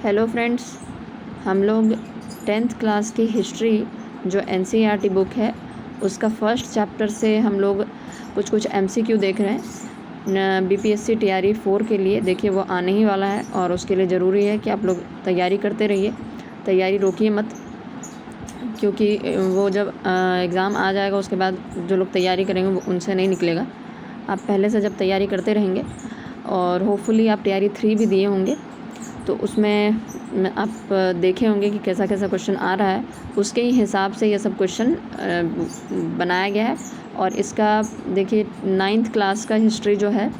Hello friends, हम लोग 10th class की हिस्ट्री जो NCERT बुक है उसका फर्स्ट चैप्टर से हम लोग कुछ MCQ देख रहे हैं। BPSC TRE 4 के लिए देखिए वो आने ही वाला है और उसके लिए ज़रूरी है कि आप लोग तैयारी करते रहिए, तैयारी रोकिए मत, क्योंकि वो जब एग्ज़ाम आ जाएगा उसके बाद जो लोग तैयारी करेंगे वो उनसे नहीं निकलेगा। आप पहले से जब तैयारी करते रहेंगे और होपफुली आप TRE 3 भी दिए होंगे तो उसमें आप देखे होंगे कि कैसा कैसा क्वेश्चन आ रहा है, उसके ही हिसाब से ये सब क्वेश्चन बनाया गया है। और इसका देखिए 9th क्लास का हिस्ट्री जो है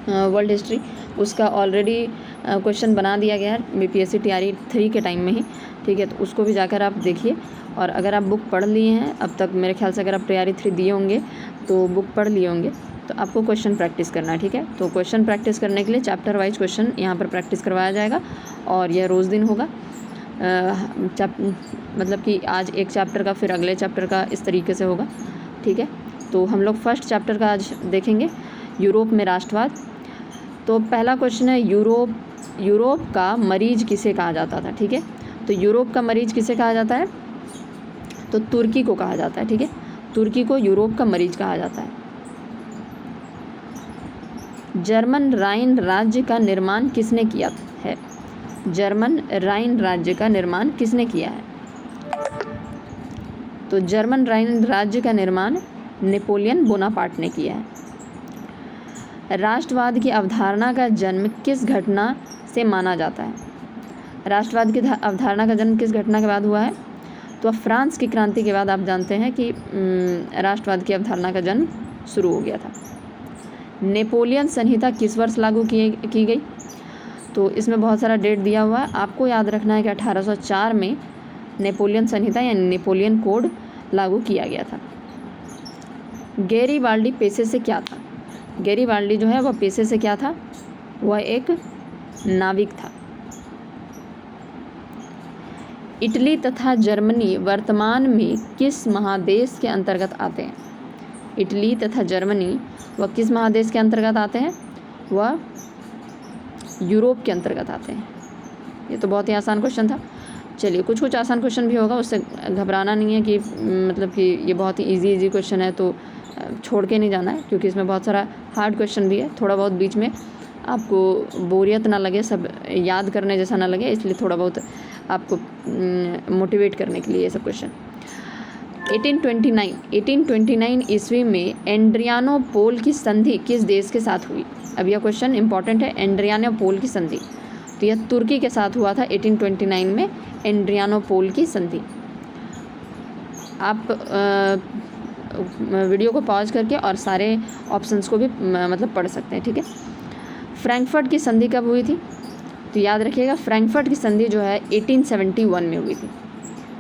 वर्ल्ड हिस्ट्री, उसका ऑलरेडी क्वेश्चन बना दिया गया है BPSC TRE 3 के टाइम में ही, ठीक है। तो उसको भी जाकर आप देखिए। और अगर आप बुक पढ़ लिए हैं अब तक, मेरे ख्याल से अगर आप TRE 3 दिए होंगे तो बुक पढ़ लिए होंगे, तो आपको क्वेश्चन प्रैक्टिस करना है, ठीक है। तो क्वेश्चन प्रैक्टिस करने के लिए चैप्टर वाइज क्वेश्चन यहाँ पर प्रैक्टिस करवाया जाएगा और यह रोज़ दिन होगा। मतलब कि आज एक चैप्टर का फिर अगले चैप्टर का इस तरीके से होगा, ठीक है। तो हम लोग फर्स्ट चैप्टर का आज देखेंगे, यूरोप में राष्ट्रवाद। तो पहला क्वेश्चन है, यूरोप का मरीज किसे कहा जाता था, ठीक है। तो यूरोप का मरीज किसे कहा जाता है, तो तुर्की को कहा जाता है, ठीक है। तुर्की को यूरोप का मरीज कहा जाता है। जर्मन राइन राज्य का निर्माण किसने किया है, जर्मन राइन राज्य का निर्माण किसने किया है, तो जर्मन राइन राज्य का निर्माण नेपोलियन बोनापार्ट ने किया है। राष्ट्रवाद की अवधारणा का जन्म किस घटना से माना जाता है, राष्ट्रवाद की अवधारणा का जन्म किस घटना के बाद हुआ है, तो फ्रांस की क्रांति के बाद आप जानते हैं कि राष्ट्रवाद की अवधारणा का जन्म शुरू हो गया था। नेपोलियन संहिता किस वर्ष लागू की गई, तो इसमें बहुत सारा डेट दिया हुआ है, आपको याद रखना है कि 1804 में नेपोलियन संहिता यानी नेपोलियन कोड लागू किया गया था। गैरीबाल्डी पेशे से क्या था, गैरीबाल्डी जो है वह पेशे से क्या था, वह एक नाविक था। इटली तथा जर्मनी वर्तमान में किस महादेश के अंतर्गत आते हैं, इटली तथा जर्मनी वह किस महादेश के अंतर्गत आते हैं, वह यूरोप के अंतर्गत आते हैं। ये तो बहुत ही आसान क्वेश्चन था। चलिए कुछ आसान क्वेश्चन भी होगा, उससे घबराना नहीं है कि मतलब कि ये बहुत ही इजी क्वेश्चन है तो छोड़ के नहीं जाना है, क्योंकि इसमें बहुत सारा हार्ड क्वेश्चन भी है। थोड़ा बहुत बीच में आपको बोरियत ना लगे, सब याद करने जैसा ना लगे, इसलिए थोड़ा बहुत आपको मोटिवेट करने के लिए ये सब क्वेश्चन। 1829 ईस्वी में एड्रियानोपोल की संधि किस देश के साथ हुई। अब यह क्वेश्चन इंपॉर्टेंट है, एड्रियानोपोल की संधि, तो यह तुर्की के साथ हुआ था 1829 में एड्रियानोपोल की संधि। आप वीडियो को पॉज करके और सारे ऑप्शंस को भी मतलब पढ़ सकते हैं, ठीक है। फ्रैंकफर्ट की संधि कब हुई थी, तो याद रखिएगा फ्रैंकफर्ट की संधि जो है 1871 में हुई थी।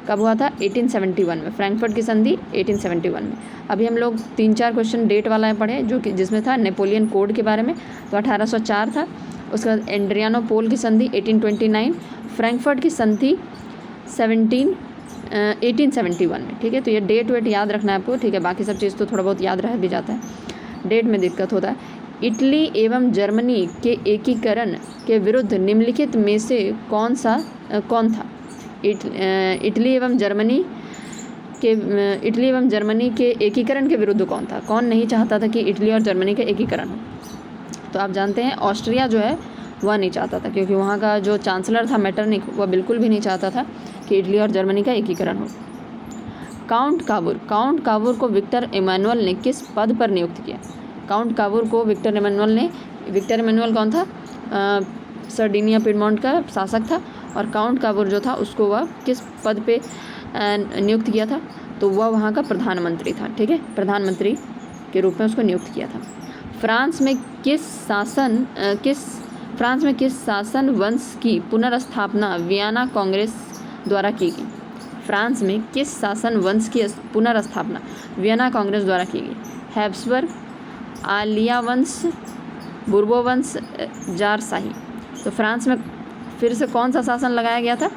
कब हुआ था, 1871 में, फ्रैंकफर्ट की संधि 1871 में। अभी हम लोग 3-4 क्वेश्चन डेट वाला पढ़े जो कि जिसमें था नेपोलियन कोड के बारे में, तो 1804 था, उसके बाद एड्रियानोपोल की संधि 1829, फ्रैंकफर्ट की संधि 1871 में, ठीक है। तो ये डेट वेट याद रखना है आपको, ठीक है। बाकी सब चीज़ तो थोड़ा बहुत याद रह भी जाता है, डेट में दिक्कत होता है। इटली एवं जर्मनी के एकीकरण के विरुद्ध निम्नलिखित में से कौन था, इटली एवं जर्मनी के एकीकरण के विरुद्ध कौन था, कौन नहीं चाहता था कि इटली और जर्मनी का एकीकरण हो, तो आप जानते हैं ऑस्ट्रिया जो है वह नहीं चाहता था, क्योंकि वहाँ का जो चांसलर था मेटरनिख, वह बिल्कुल भी नहीं चाहता था कि इटली और जर्मनी का एकीकरण हो। काउंट काबूर को विक्टर इमैनुअल ने किस पद पर नियुक्त किया, काउंट काबूर को विक्टर इमैनुअल कौन था, सर्डिनिया पिडमोंट का शासक था, और काउंट काबूर जो था उसको वह किस पद पे नियुक्त किया था, तो वह वहाँ का प्रधानमंत्री था, ठीक है, प्रधानमंत्री के रूप में उसको नियुक्त किया था। फ्रांस में किस शासन वंश की पुनर्स्थापना वियना कांग्रेस द्वारा की गई, फ्रांस में किस शासन वंश की पुनर्स्थापना वियना कांग्रेस द्वारा की गई, हैब्सबर्ग, आलिया वंश, बुर्बो वंश, जारशाही। तो फ्रांस में फिर से कौन सा शासन लगाया गया था,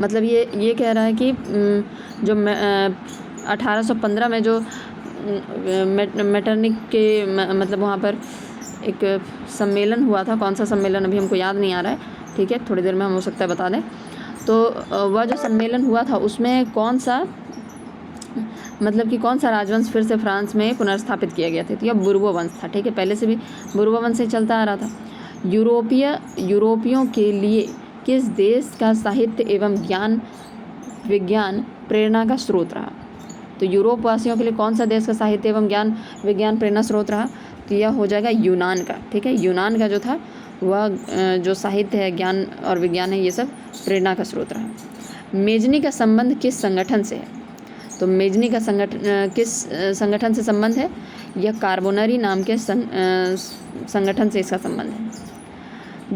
मतलब ये कह रहा है कि जो 1815 में जो मेटरनिख के मतलब वहाँ पर एक सम्मेलन हुआ था, कौन सा सम्मेलन अभी हमको याद नहीं आ रहा है, ठीक है, थोड़ी देर में हम हो सकता है बता दें। तो वह जो सम्मेलन हुआ था उसमें कौन सा राजवंश फिर से फ्रांस में पुनर्स्थापित किया गया था? तो यह बुर्बो वंश था, ठीक है, पहले से भी बुर्बो वंश से चलता आ रहा था। यूरोपियों के लिए किस देश का साहित्य एवं ज्ञान विज्ञान प्रेरणा का स्रोत रहा? तो यूरोप वासियों के लिए कौन सा देश का साहित्य एवं ज्ञान विज्ञान प्रेरणा स्रोत रहा? तो यह हो जाएगा यूनान का, ठीक है। यूनान का जो था वह जो साहित्य है, ज्ञान और विज्ञान है, ये सब प्रेरणा का स्रोत रहा। मेजनी का संबंध किस संगठन से है? तो मेजनी का किस संगठन से संबंध है? यह कार्बोनरी नाम के संगठन से इसका संबंध है।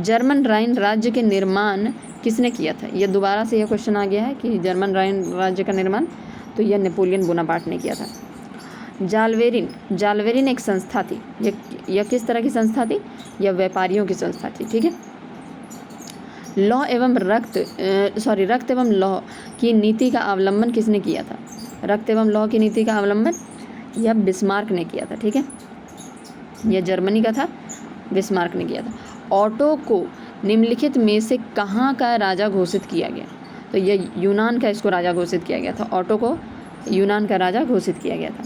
जर्मन राइन राज्य के निर्माण किसने किया था? यह दोबारा से यह क्वेश्चन आ गया है कि जर्मन राइन राज्य का निर्माण, तो यह नेपोलियन बोनापार्ट ने किया था। जालवेरिन एक संस्था थी, यह किस तरह की संस्था थी? यह व्यापारियों की संस्था थी, ठीक है। रक्त एवं लौह की नीति का अवलंबन किसने किया था? रक्त एवं लौह की नीति का अवलंबन यह बिस्मार्क ने किया था, ठीक है। यह जर्मनी का था, बिस्मार्क ने किया था। ऑटो को निम्नलिखित में से कहाँ का राजा घोषित किया गया? तो यह यूनान का इसको राजा घोषित किया गया था। ऑटो को यूनान का राजा घोषित किया गया था।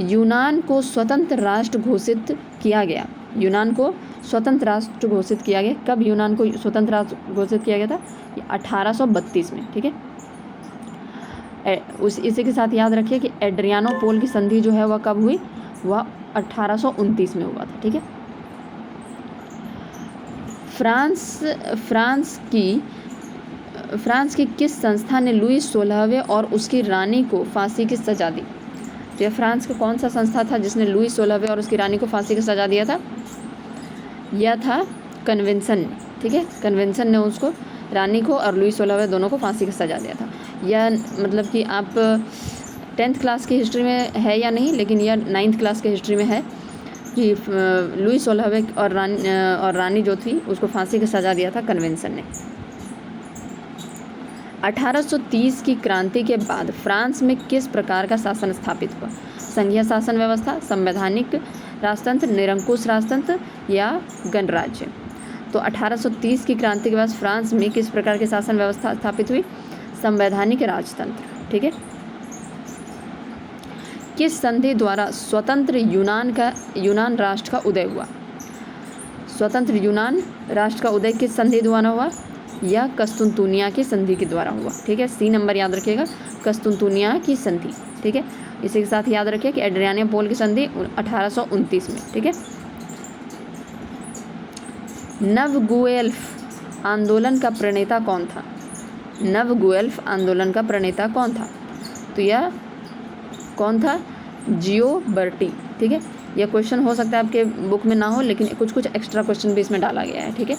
यूनान को स्वतंत्र राष्ट्र घोषित किया गया। यूनान को स्वतंत्र राष्ट्र घोषित किया गया। कब यूनान को स्वतंत्र राष्ट्र घोषित किया गया था? 1832 में, ठीक है। इसी के साथ याद रखिए कि एड्रियानोपोल की संधि जो है वह कब हुई? वह 1829 में हुआ था, ठीक है। फ्रांस की किस संस्था ने लुई 16वें और उसकी रानी को फांसी की सजा दी? तो यह फ्रांस का कौन सा संस्था था जिसने लुई 16वें और उसकी रानी को फांसी की सजा दिया था? यह था कन्वेंशन ने, ठीक है। कन्वेंशन ने उसको, रानी को और लुई 16वें दोनों को फांसी की सजा दिया था। यह मतलब कि आप 10th क्लास की हिस्ट्री में है या नहीं, लेकिन यह 9th क्लास की हिस्ट्री में है कि लुई 16वें और रानी जो थी उसको फांसी की सजा दिया था कन्वेंशन ने। 1830 की क्रांति के बाद फ्रांस में किस प्रकार का शासन स्थापित हुआ? संघीय शासन व्यवस्था, संवैधानिक राजतंत्र, निरंकुश राजतंत्र या गणराज्य? तो 1830 की क्रांति के बाद फ्रांस में किस प्रकार की शासन व्यवस्था स्थापित हुई? संवैधानिक राजतंत्र, ठीक है। किस संधि द्वारा स्वतंत्र यूनान राष्ट्र का उदय हुआ? स्वतंत्र यूनान राष्ट्र का उदय किस संधि द्वारा हुआ? यह कस्तुनतुनिया की संधि के द्वारा हुआ, ठीक है। सी नंबर याद रखिएगा, कस्तुनतुनिया की संधि, ठीक है। इसी के साथ याद रखिए कि एड्रियानोपोल की संधि 1829 में, ठीक है। नवगुएल्फ आंदोलन का प्रणेता कौन था? नवगुएल्फ आंदोलन का प्रणेता कौन था? तो यह कौन था? जियोबर्टी, ठीक है। यह क्वेश्चन हो सकता है आपके बुक में ना हो, लेकिन कुछ एक्स्ट्रा क्वेश्चन भी इसमें डाला गया है, ठीक है,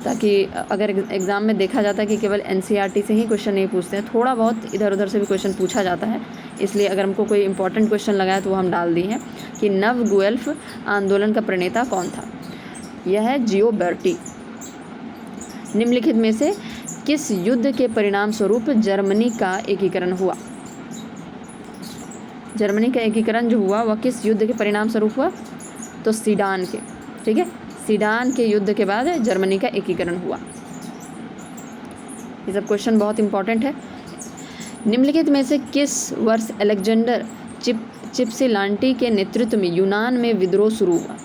ताकि अगर एग्ज़ाम में देखा जाता है कि केवल एनसीईआरटी से ही क्वेश्चन नहीं पूछते हैं, थोड़ा बहुत इधर उधर से भी क्वेश्चन पूछा जाता है, इसलिए अगर हमको कोई इंपॉर्टेंट क्वेश्चन लगा है तो वो हम डाल दिए हैं कि नवगुएल्फ आंदोलन का प्रणेता कौन था? यह है जियोबर्टी। निम्नलिखित में से किस युद्ध के परिणाम स्वरूप जर्मनी का एकीकरण हुआ? जर्मनी का एकीकरण जो हुआ वह किस युद्ध के परिणाम स्वरूप हुआ? तो सीडान के, ठीक है। सीडान के युद्ध के बाद जर्मनी का एकीकरण हुआ। ये सब क्वेश्चन बहुत इंपॉर्टेंट है। निम्नलिखित में से किस वर्ष अलेक्जेंडर चिपसिलांटी के नेतृत्व में यूनान में विद्रोह शुरू हुआ?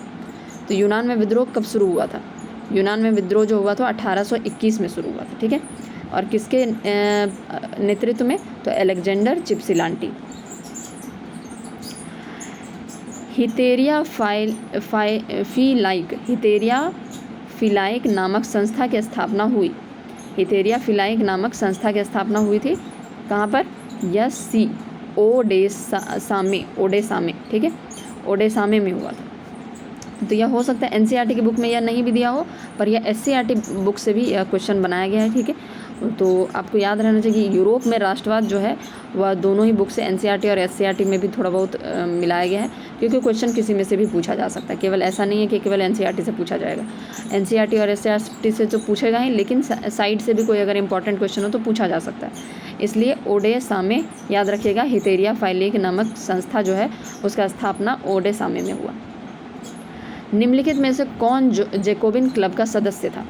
तो यूनान में विद्रोह कब शुरू हुआ था? यूनान में विद्रोह जो हुआ था 1821 में शुरू हुआ था, ठीक है। और किसके नेतृत्व में? तो अलेक्जेंडर चिपसिलांटी। हितेरिया फिलाइक नामक संस्था की स्थापना हुई। हितेरिया फिलाइक नामक संस्था की स्थापना हुई थी कहाँ पर? यस सी ओडेसा में, ठीक है, ओडेसा में हुआ था। तो यह हो सकता है एनसीईआरटी की बुक में यह नहीं भी दिया हो, पर यह एससीईआरटी बुक से भी यह क्वेश्चन बनाया गया है, ठीक है। तो आपको याद रहना चाहिए कि यूरोप में राष्ट्रवाद जो है वह दोनों ही बुक से एनसीईआरटी और एससीईआरटी में भी थोड़ा बहुत मिलाया गया है, क्योंकि क्वेश्चन किसी में से भी पूछा जा सकता है। केवल ऐसा नहीं है कि केवल एनसीईआरटी से पूछा जाएगा, एनसीईआरटी और एससीईआरटी से तो पूछेगा ही, लेकिन साइड से भी कोई अगर इंपॉर्टेंट क्वेश्चन हो तो पूछा जा सकता है। इसलिए ओडेसा में याद रखिएगा, हितेरिया फाइलेक नामक संस्था जो है उसका स्थापना ओडेसा में हुआ। निम्नलिखित में से कौन जैकोबिन क्लब का सदस्य था?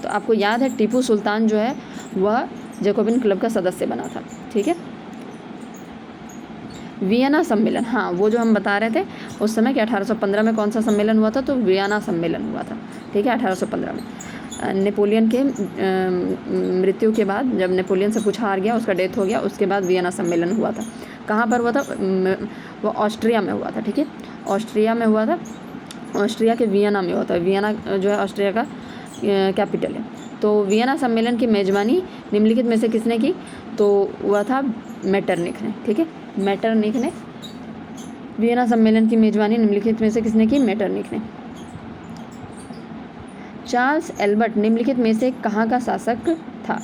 तो आपको याद है टीपू सुल्तान जो है वह जैकोबिन क्लब का सदस्य बना था। ठीक है, वियना सम्मेलन, हाँ वो जो हम बता रहे थे उस समय कि 1815 में कौन सा सम्मेलन हुआ था, तो वियना सम्मेलन हुआ था। ठीक है, 1815 में नेपोलियन के मृत्यु के बाद, जब नेपोलियन से कुछ हार गया, उसका डेथ हो गया, उसके बाद वियना सम्मेलन हुआ था। कहाँ पर हुआ था? वो ऑस्ट्रिया में हुआ था। ठीक है, ऑस्ट्रिया में हुआ था, ऑस्ट्रिया के वियना में हुआ था। वियना जो है ऑस्ट्रिया का कैपिटल है। तो वियना सम्मेलन की मेजबानी निम्नलिखित में से किसने की? तो वह था मेटरनिख ने। ठीक है, मेटरनिख ने वियना सम्मेलन की मेजबानी निम्नलिखित में से किसने की? मेटरनिख ने। चार्ल्स एल्बर्ट निम्नलिखित में से कहाँ का शासक था?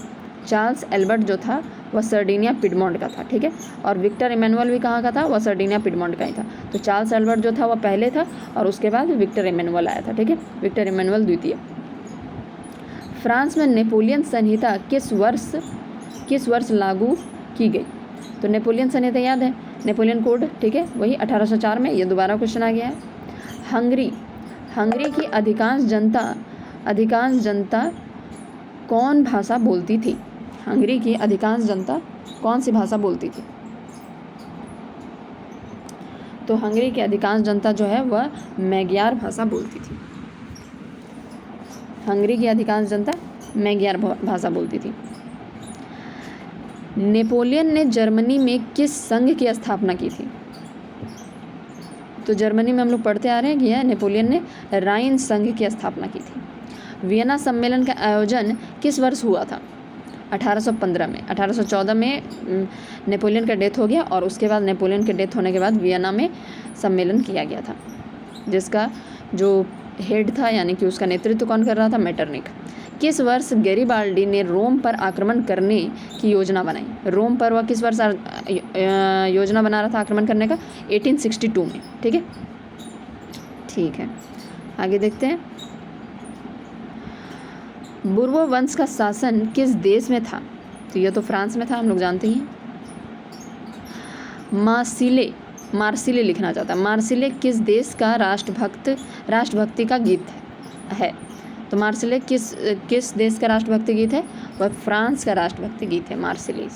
चार्ल्स एल्बर्ट जो था वह सर्डिनिया पिडमोंट का था। ठीक है, और विक्टर इमैनुअल भी कहाँ का था? वह सर्डिनिया पिडमोंट का ही था। तो चार्ल्स एल्बर्ट जो था वह पहले था और उसके बाद विक्टर इमैनुअल आया था। ठीक है, विक्टर इमैनुअल द्वितीय। फ्रांस में नेपोलियन संहिता किस वर्ष लागू की गई? तो नेपोलियन संहिता याद है, नेपोलियन कोड। ठीक है, वही 1804 में। ये दोबारा क्वेश्चन आ गया है। हंगरी की अधिकांश जनता कौन भाषा बोलती थी? हंगरी की अधिकांश जनता कौन सी भाषा बोलती थी? तो हंगरी की अधिकांश जनता जो है वह मैग्यार भाषा बोलती थी। हंगरी की अधिकांश जनता मैग्यार भाषा बोलती थी। नेपोलियन ने जर्मनी में किस संघ की स्थापना की थी? तो जर्मनी में हम लोग पढ़ते आ रहे हैं कि यह नेपोलियन ने राइन संघ की स्थापना की थी। वियना सम्मेलन का आयोजन किस वर्ष हुआ था? 1815 में। 1814 में नेपोलियन का डेथ हो गया और उसके बाद नेपोलियन के डेथ होने के बाद वियना में सम्मेलन किया गया था, जिसका जो हेड था यानी कि उसका नेतृत्व कौन कर रहा था? मेटरनिख। किस वर्ष गैरिबाल्डी ने रोम पर आक्रमण करने की योजना बनाई? रोम पर वह किस वर्ष योजना बना रहा था आक्रमण करने का? 1862 में। ठीक है, ठीक है, आगे देखते हैं। बुर्बो वंश का शासन किस देश में था? तो यह तो फ्रांस में था, हम लोग जानते ही हैं। मार्सिले लिखना चाहता है। मार्सिले किस देश का राष्ट्रभक्ति का गीत है? तो मार्सिले किस देश का राष्ट्रभक्ति गीत है? वह फ्रांस का राष्ट्रभक्ति गीत है, मार्सिले।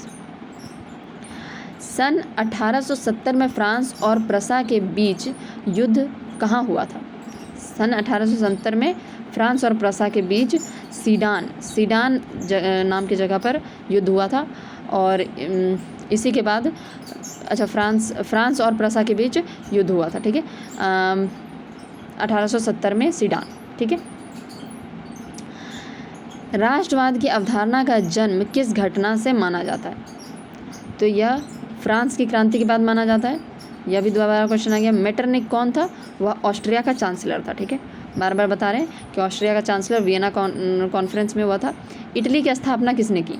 सन 1870 में फ्रांस और प्रसा के बीच युद्ध कहाँ हुआ था? सन 1870 में फ्रांस और प्रसा के बीच सीडान नाम की जगह पर युद्ध हुआ था। और इसी के बाद फ्रांस और प्रसा के बीच युद्ध हुआ था। ठीक है, 1870 में सीडान। ठीक है, राष्ट्रवाद की अवधारणा का जन्म किस घटना से माना जाता है? तो यह फ्रांस की क्रांति के बाद माना जाता है। यह भी दोबारा क्वेश्चन आ गया। मेटरनिख कौन था? वह ऑस्ट्रिया का चांसलर था। ठीक है, बार बार बता रहे हैं कि ऑस्ट्रिया का चांसलर वियना कॉन्फ्रेंस में हुआ था। इटली की स्थापना किसने की?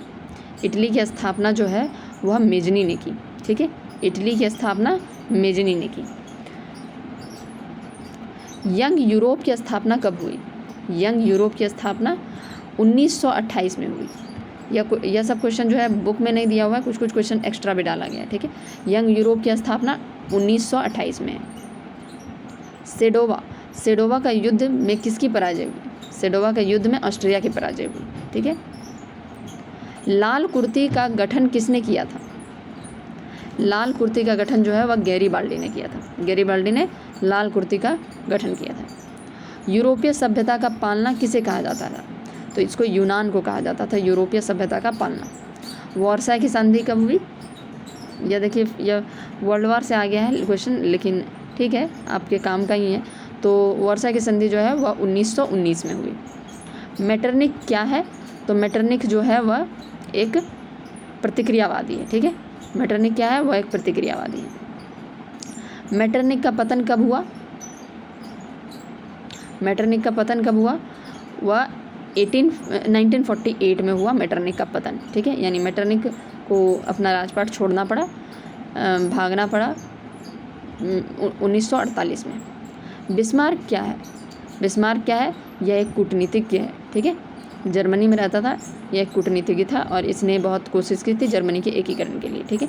इटली की स्थापना जो है वह मेजनी ने की। ठीक है, इटली की स्थापना मेजनी ने की। यंग यूरोप की स्थापना कब हुई? यंग यूरोप की स्थापना 1928 में हुई। यह सब क्वेश्चन जो है बुक में नहीं दिया हुआ है, कुछ क्वेश्चन एक्स्ट्रा भी डाला गया है। ठीक है, यंग यूरोप की स्थापना 1928 में है। सेडोवा का युद्ध में किसकी पराजय हुई? सेडोवा का युद्ध में ऑस्ट्रिया की पराजय हुई। ठीक है, लाल कुर्ती का गठन किसने किया था? लाल कुर्ती का गठन जो है वह गैरिबाल्डी ने किया था। गैरिबाल्डी ने लाल कुर्ती का गठन किया था। यूरोपीय सभ्यता का पालना किसे कहा जाता था? तो इसको यूनान को कहा जाता था, यूरोपीय सभ्यता का पालना। वर्साई की संधि कब हुई? यह देखिए, यह वर्ल्ड वार से आ गया है क्वेश्चन, लेकिन ठीक है आपके काम का ही है। तो वर्साई की संधि जो है वह 1919 में हुई। मेटरनिख क्या है? तो मेटरनिख जो है वह एक प्रतिक्रियावादी है। ठीक है, मेटरनिख क्या है? वह एक प्रतिक्रियावादी है। मेटरनिख का पतन कब हुआ? मेटरनिख का पतन कब हुआ? वह 1948 में हुआ मेटरनिख का पतन। ठीक है, यानी मेटरनिख को अपना राजपाट छोड़ना पड़ा, भागना पड़ा 1948 में। बिस्मार्क क्या है? बिस्मार्क क्या है? यह एक कूटनीतिज्ञ है। ठीक है, जर्मनी में रहता था, यह एक कूटनीतिज्ञ था और इसने बहुत कोशिश की थी जर्मनी के एकीकरण के लिए। ठीक है,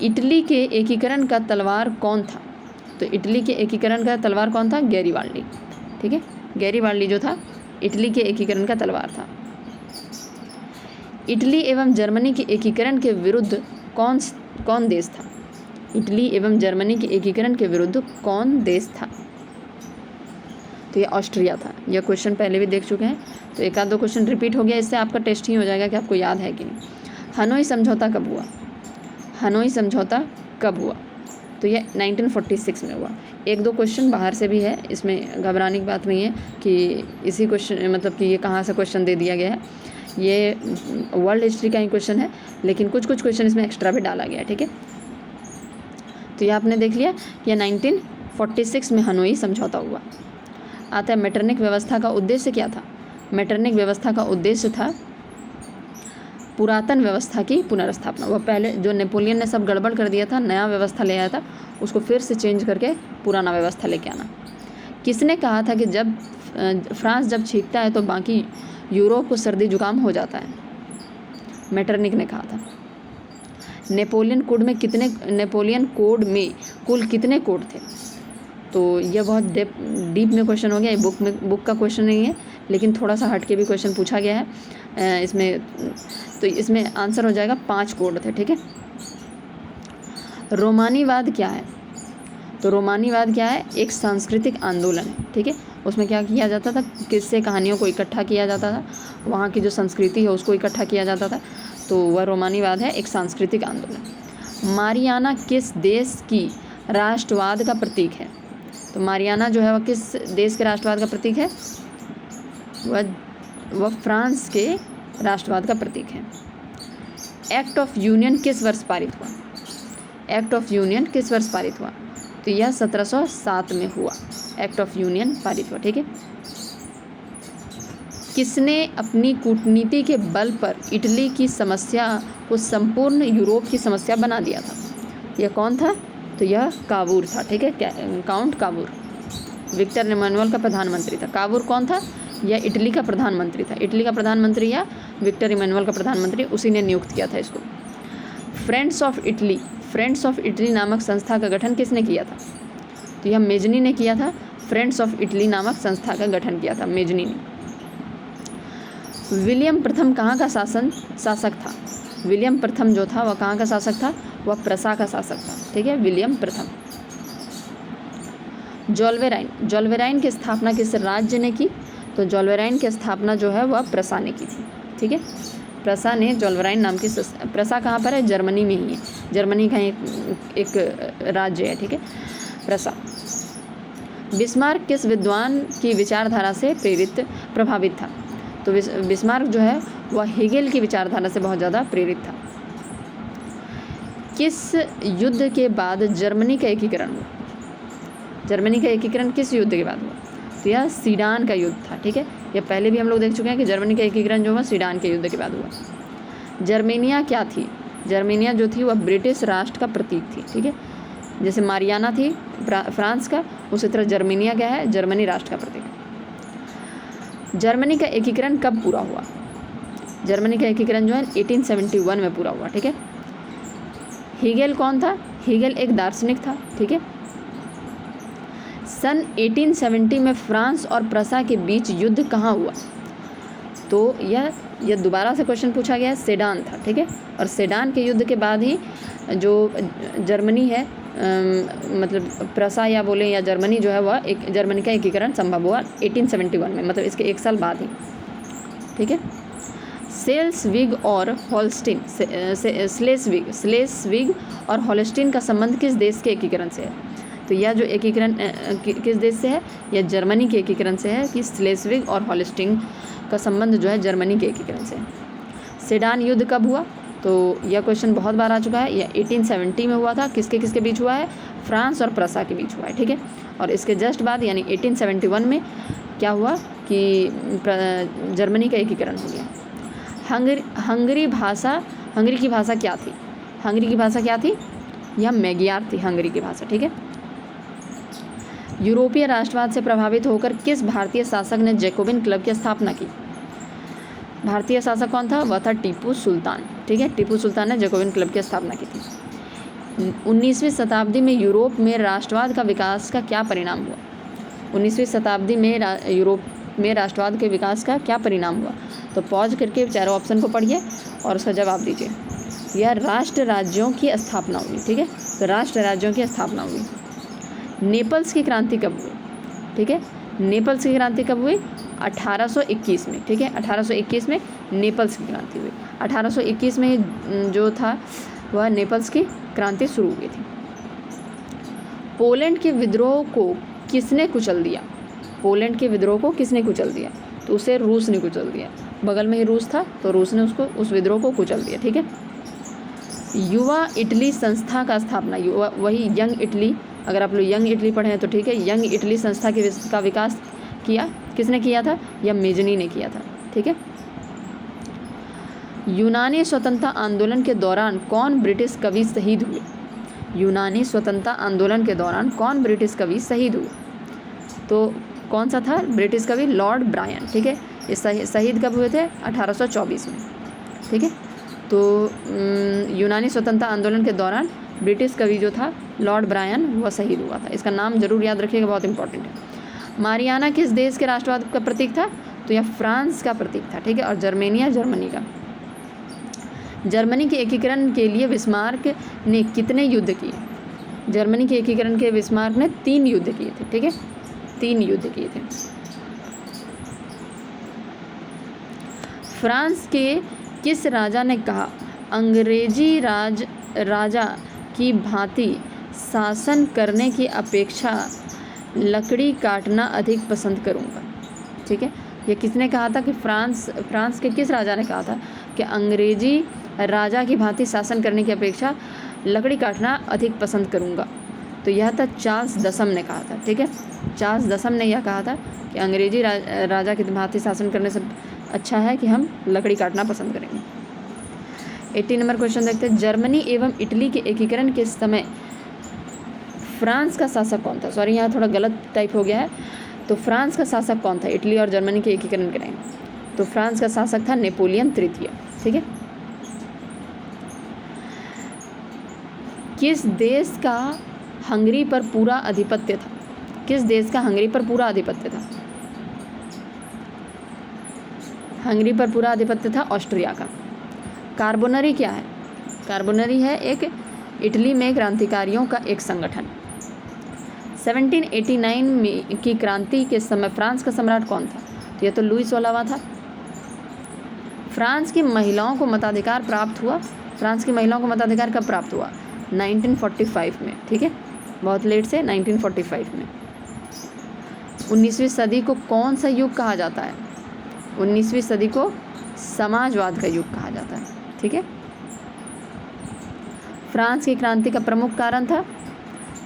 इटली के एकीकरण का तलवार कौन था? तो इटली के एकीकरण का तलवार कौन था? गैरिबाल्डी। ठीक है, गैरिबाल्डी जो था इटली के एकीकरण का तलवार था। इटली एवं जर्मनी के एकीकरण के विरुद्ध कौन देश था? इटली एवं जर्मनी के एकीकरण के विरुद्ध कौन देश था? तो ये ऑस्ट्रिया था। यह क्वेश्चन पहले भी देख चुके हैं, तो एक आध दो क्वेश्चन रिपीट हो गया, इससे आपका टेस्ट ही हो जाएगा कि आपको याद है कि नहीं। हनोई समझौता कब हुआ? हनोई समझौता कब हुआ? तो यह 1946 में हुआ। एक दो क्वेश्चन बाहर से भी है, इसमें घबराने की बात नहीं है कि इसी क्वेश्चन मतलब कि ये कहाँ से क्वेश्चन दे दिया गया है। ये वर्ल्ड हिस्ट्री का ही क्वेश्चन है, लेकिन कुछ क्वेश्चन इसमें एक्स्ट्रा भी डाला गया है। ठीक है, तो ये आपने देख लिया, यह 1946 में हनोई समझौता हुआ। आता है मेटरनिक व्यवस्था का उद्देश्य क्या था? मेटरनिक व्यवस्था का उद्देश्य था पुरातन व्यवस्था की पुनर्स्थापना। वह पहले जो नेपोलियन ने सब गड़बड़ कर दिया था, नया व्यवस्था ले आया था, उसको फिर से चेंज करके पुराना व्यवस्था लेके आना। किसने कहा था कि जब फ्रांस जब छींकता है तो बाकी यूरोप को सर्दी जुकाम हो जाता है? मेटरनिक ने कहा था। नेपोलियन कोड में कुल कितने कोड थे? तो यह बहुत डीप में क्वेश्चन हो गया, ये बुक का क्वेश्चन नहीं है, लेकिन थोड़ा सा हट के भी क्वेश्चन पूछा गया है इसमें। तो इसमें आंसर हो जाएगा 5 कोड थे। ठीक है, रोमानीवाद क्या है? तो रोमानीवाद क्या है? एक सांस्कृतिक आंदोलन है। ठीक है, उसमें क्या किया जाता था? किस्से कहानियों को इकट्ठा किया जाता था, वहाँ की जो संस्कृति है उसको इकट्ठा किया जाता था, तो वह रोमानीवाद है, एक सांस्कृतिक आंदोलन। मारियाना किस देश की राष्ट्रवाद का प्रतीक है? तो मारियाना जो है वह किस देश के राष्ट्रवाद का प्रतीक है? वह फ्रांस के राष्ट्रवाद का प्रतीक है। एक्ट ऑफ यूनियन किस वर्ष पारित हुआ? एक्ट ऑफ यूनियन किस वर्ष पारित हुआ? तो यह 1707 में हुआ, एक्ट ऑफ यूनियन पारित हुआ। ठीक है, किसने अपनी कूटनीति के बल पर इटली की समस्या को संपूर्ण यूरोप की समस्या बना दिया था? यह कौन था? तो यह कावूर था। ठीक है, काउंट कावूर विक्टर इमैनुअल का प्रधानमंत्री था। कावूर कौन था? यह इटली का प्रधानमंत्री था। इटली का प्रधानमंत्री या विक्टर इमैनुअल का प्रधानमंत्री, उसी ने नियुक्त किया था इसको। फ्रेंड्स ऑफ इटली नामक संस्था का गठन किसने किया था? तो यह मेजनी ने किया था। फ्रेंड्स ऑफ इटली नामक संस्था का गठन किया था मेजनी ने। विलियम प्रथम कहाँ का शासक था? विलियम प्रथम जो था वह कहाँ का शासक था? वह प्रसा का शासक था। ठीक है, विलियम प्रथम। जॉलवेराइन की स्थापना किस राज्य ने की? तो जॉलवेराइन की स्थापना जो है वह प्रसा ने की थी। ठीक है, प्रसा ने जॉलवेराइन नाम की प्रसा कहाँ पर है? जर्मनी में ही है, जर्मनी का एक राज्य है। ठीक है, प्रसा। बिस्मार्क किस विद्वान की विचारधारा से प्रभावित था? तो बिस्मार्क जो है वह हेगेल की विचारधारा से बहुत ज़्यादा प्रेरित था। किस युद्ध के बाद जर्मनी का एकीकरण हुआ? जर्मनी का एकीकरण किस युद्ध के बाद हुआ? तो यह सीडान का युद्ध था। ठीक है, यह पहले भी हम लोग देख चुके हैं कि जर्मनी का एकीकरण जो हुआ सीडान के युद्ध के बाद हुआ। जर्मेनिया क्या थी? जर्मेनिया जो थी वह ब्रिटिश राष्ट्र का प्रतीक थी। ठीक है, जैसे मारियाना थी फ्रांस का, उसी तरह जर्मेनिया क्या है? जर्मनी राष्ट्र का प्रतीक। जर्मनी का एकीकरण कब पूरा हुआ? जर्मनी का एकीकरण जो है 1871 में पूरा हुआ। ठीक है, हेगेल कौन था? हेगेल एक दार्शनिक था। ठीक है, सन 1870 में फ्रांस और प्रसा के बीच युद्ध कहाँ हुआ? तो यह दोबारा से क्वेश्चन पूछा गया, सेडान था। ठीक है, और सेडान के युद्ध के बाद ही जो जर्मनी है मतलब प्रसा या बोले या जर्मनी जो है वह एक जर्मनी का एकीकरण संभव हुआ 1871 में, मतलब इसके 1 साल बाद ही। ठीक है, सेल्सविग और हॉलस्टीन स्लेस्विग और हॉलस्टीन का संबंध किस देश के एकीकरण से है? तो यह जो एकीकरण किस देश से है? यह जर्मनी के एकीकरण से है कि स्लेस्विग और हॉलस्टीन का संबंध जो है जर्मनी के एकीकरण से है। सेडान युद्ध कब हुआ? तो यह क्वेश्चन बहुत बार आ चुका है। यह 1870 में हुआ था। किसके बीच हुआ है? फ्रांस और प्रसा के बीच हुआ है। ठीक है, और इसके जस्ट बाद यानी 1871 में क्या हुआ कि जर्मनी का एकीकरण हो गया। हंगरी की भाषा क्या थी? हंगरी की भाषा क्या थी? यह मैगियार थी, हंगरी की भाषा। ठीक है, यूरोपीय राष्ट्रवाद से प्रभावित होकर किस भारतीय शासक ने जैकोबिन क्लब की स्थापना की? भारतीय शासक कौन था? वह था टीपू सुल्तान। ठीक है, टीपू सुल्तान ने जैकोबिन क्लब की स्थापना की थी। 19वीं शताब्दी में यूरोप में राष्ट्रवाद का विकास का क्या परिणाम हुआ? 19वीं शताब्दी में यूरोप में राष्ट्रवाद के विकास का क्या परिणाम हुआ? तो पॉज करके चारों ऑप्शन को पढ़िए और उसका जवाब दीजिए। यह राष्ट्र राज्यों की स्थापना हुई, ठीक है, तो राष्ट्र राज्यों की स्थापना हुई। नेपल्स की क्रांति कब हुई? ठीक है, नेपल्स की क्रांति कब हुई? 1821 में, ठीक है, 1821 में नेपल्स की क्रांति हुई। 1821 में जो था वह नेपल्स की क्रांति शुरू हुई थी। पोलैंड के विद्रोह को किसने कुचल दिया? पोलैंड के विद्रोह को किसने कुचल दिया? तो उसे रूस ने कुचल दिया। बगल में ही रूस था तो रूस ने उसको उस विद्रोह को कुचल दिया, ठीक है। युवा इटली संस्था का स्थापना, युवा वही यंग इटली, अगर आप लोग यंग इटली पढ़े हैं तो ठीक है, यंग इटली संस्था का विकास किया किसने किया था? या मेजनी ने किया था, ठीक है। यूनानी स्वतंत्रता आंदोलन के दौरान कौन ब्रिटिश कवि शहीद हुए? यूनानी स्वतंत्रता आंदोलन के दौरान कौन ब्रिटिश कवि शहीद हुए? तो कौन सा था ब्रिटिश कवि? लॉर्ड ब्रायन, ठीक है। ये शहीद कब हुए थे? 1824 में, ठीक है। तो यूनानी स्वतंत्रता आंदोलन के दौरान ब्रिटिश कवि जो था लॉर्ड ब्रायन वह शहीद हुआ था। इसका नाम जरूर याद रखिएगा, बहुत इंपॉर्टेंट है। मारियाना किस देश के राष्ट्रवाद का प्रतीक था? तो यह फ्रांस का प्रतीक था, ठीक है। और जर्मेनिया जर्मनी का। जर्मनी के एकीकरण के लिए बिस्मार्क ने कितने युद्ध किए? जर्मनी के एकीकरण के बिस्मार्क ने 3 युद्ध किए थे, ठीक है, 3 युद्ध किए थे। फ्रांस के किस राजा ने कहा, अंग्रेजी राजा की भांति शासन करने की अपेक्षा लकड़ी काटना अधिक पसंद करूंगा? ठीक है, ये किसने कहा था? कि फ्रांस के किस राजा ने कहा था कि अंग्रेजी राजा की भांति शासन करने की अपेक्षा लकड़ी काटना अधिक पसंद करूंगा? तो यह था चार्ल्स दसम ने कहा था, ठीक है। चार्ल्स दसम ने यह कहा था कि अंग्रेजी राजा की भांति शासन करने से अच्छा है कि हम लकड़ी काटना पसंद करेंगे। 80 नंबर क्वेश्चन देखते हैं। जर्मनी एवं इटली के एकीकरण के समय फ्रांस का शासक कौन था? सॉरी, यहाँ थोड़ा गलत टाइप हो गया है। तो फ्रांस का शासक कौन था इटली और जर्मनी के एकीकरण के टाइम? तो फ्रांस का शासक था नेपोलियन तृतीय, ठीक है। किस देश का हंगरी पर पूरा आधिपत्य था? किस देश का हंगरी पर पूरा आधिपत्य था? हंगरी पर पूरा आधिपत्य था ऑस्ट्रिया का। कार्बोनरी क्या है? कार्बोनरी है एक इटली में क्रांतिकारियों का एक संगठन। 1789 में की क्रांति के समय फ्रांस का सम्राट कौन था? तो यह तो लुई 16वां था। फ्रांस की महिलाओं को मताधिकार प्राप्त हुआ। फ्रांस की महिलाओं को मताधिकार कब प्राप्त हुआ? 1945 में, ठीक है, बहुत लेट से 1945 में। 19वीं सदी को कौन सा युग कहा जाता है? 19वीं सदी को समाजवाद का युग कहा जाता है, ठीक है। फ्रांस की क्रांति का प्रमुख कारण था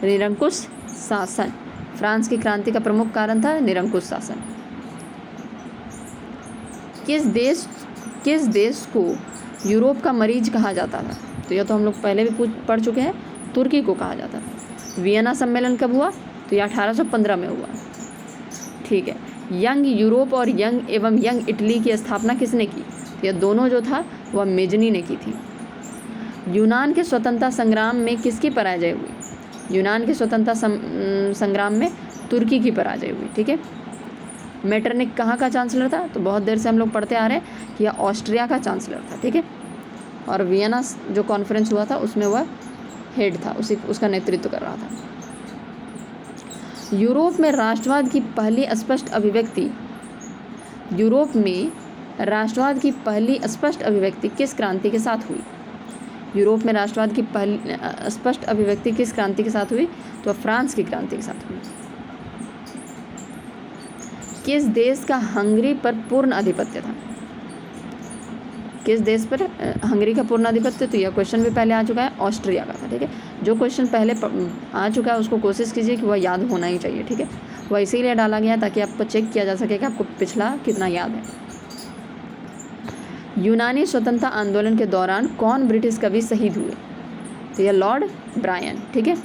निरंकुश शासन। फ्रांस की क्रांति का प्रमुख कारण था निरंकुश शासन। किस देश को यूरोप का मरीज कहा जाता था? तो यह तो हम लोग पहले भी पढ़ चुके हैं, तुर्की को कहा जाता था। वियना सम्मेलन कब हुआ? तो यह 1815 में हुआ, ठीक है। यंग यूरोप और यंग इटली की स्थापना किसने की? तो यह दोनों जो था वह मेजनी ने की थी। यूनान के स्वतंत्रता संग्राम में किसकी पराजय हुई? यूनान के स्वतंत्रता संग्राम में तुर्की की पराजय हुई, ठीक है। मेटरनिक कहाँ का चांसलर था? तो बहुत देर से हम लोग पढ़ते आ रहे हैं कि यह ऑस्ट्रिया का चांसलर था, ठीक है। और वियना जो कॉन्फ्रेंस हुआ था उसमें वह हेड था, उसका नेतृत्व कर रहा था। यूरोप में राष्ट्रवाद की पहली स्पष्ट अभिव्यक्ति किस क्रांति के साथ हुई? यूरोप में राष्ट्रवाद की पहली स्पष्ट अभिव्यक्ति किस क्रांति के साथ हुई? तो फ्रांस की क्रांति के साथ हुई। किस देश का हंगरी पर पूर्ण आधिपत्य था? किस देश पर हंगरी का पूर्ण आधिपत्य? तो यह क्वेश्चन भी पहले आ चुका है, ऑस्ट्रिया का था, ठीक है। जो क्वेश्चन पहले आ चुका है उसको कोशिश कीजिए कि वह याद होना ही चाहिए, ठीक है। वह इसीलिए डाला गया ताकि आपको चेक किया जा सके कि आपको पिछला कितना याद है। यूनानी स्वतंत्रता आंदोलन के दौरान कौन ब्रिटिश कवि शहीद हुए? तो यह लॉर्ड ब्रायन, ठीक है।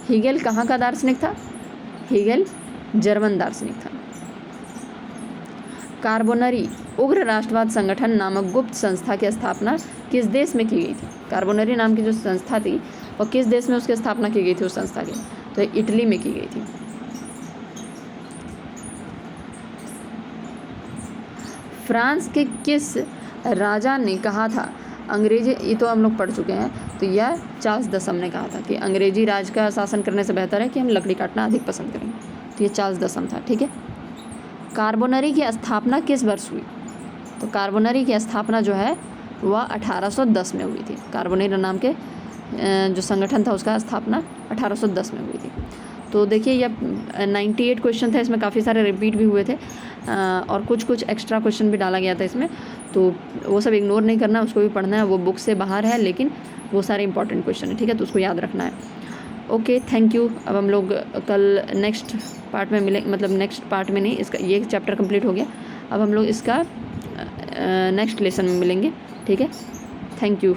हीगेल कहाँ का दार्शनिक था? हीगेल जर्मन दार्शनिक था। कार्बोनरी उग्र राष्ट्रवाद संगठन नामक गुप्त संस्था की स्थापना किस देश में की गई थी? कार्बोनरी नाम की जो संस्था थी और किस देश में उसकी स्थापना की गई थी उस संस्था की, तो इटली में की गई थी। फ्रांस के किस राजा ने कहा था अंग्रेजी, ये तो हम लोग पढ़ चुके हैं, तो यह चार्ल्स दसम ने कहा था कि अंग्रेजी राज का शासन करने से बेहतर है कि हम लकड़ी काटना अधिक पसंद करेंगे, तो ये चार्ल्स दसम था। ठीक है। कार्बोनरी की स्थापना किस वर्ष हुई, तो कार्बोनरी की स्थापना जो है वह 1810 में हुई थी। कार्बोनरी नाम के जो संगठन था उसका स्थापना 1810 में हुई थी। तो देखिए यह 98 क्वेश्चन था, इसमें काफ़ी सारे रिपीट भी हुए थे और कुछ एक्स्ट्रा क्वेश्चन भी डाला गया था इसमें, तो वो सब इग्नोर नहीं करना, उसको भी पढ़ना है। वो बुक से बाहर है लेकिन वो सारे इंपॉर्टेंट क्वेश्चन है, ठीक है, तो उसको याद रखना है। Okay, thank you. अब हम लोग कल नेक्स्ट पार्ट में मिलेंगे, मतलब नेक्स्ट पार्ट में नहीं, इसका ये चैप्टर कंप्लीट हो गया, अब हम लोग इसका नेक्स्ट लेसन में मिलेंगे, ठीक है। Thank you.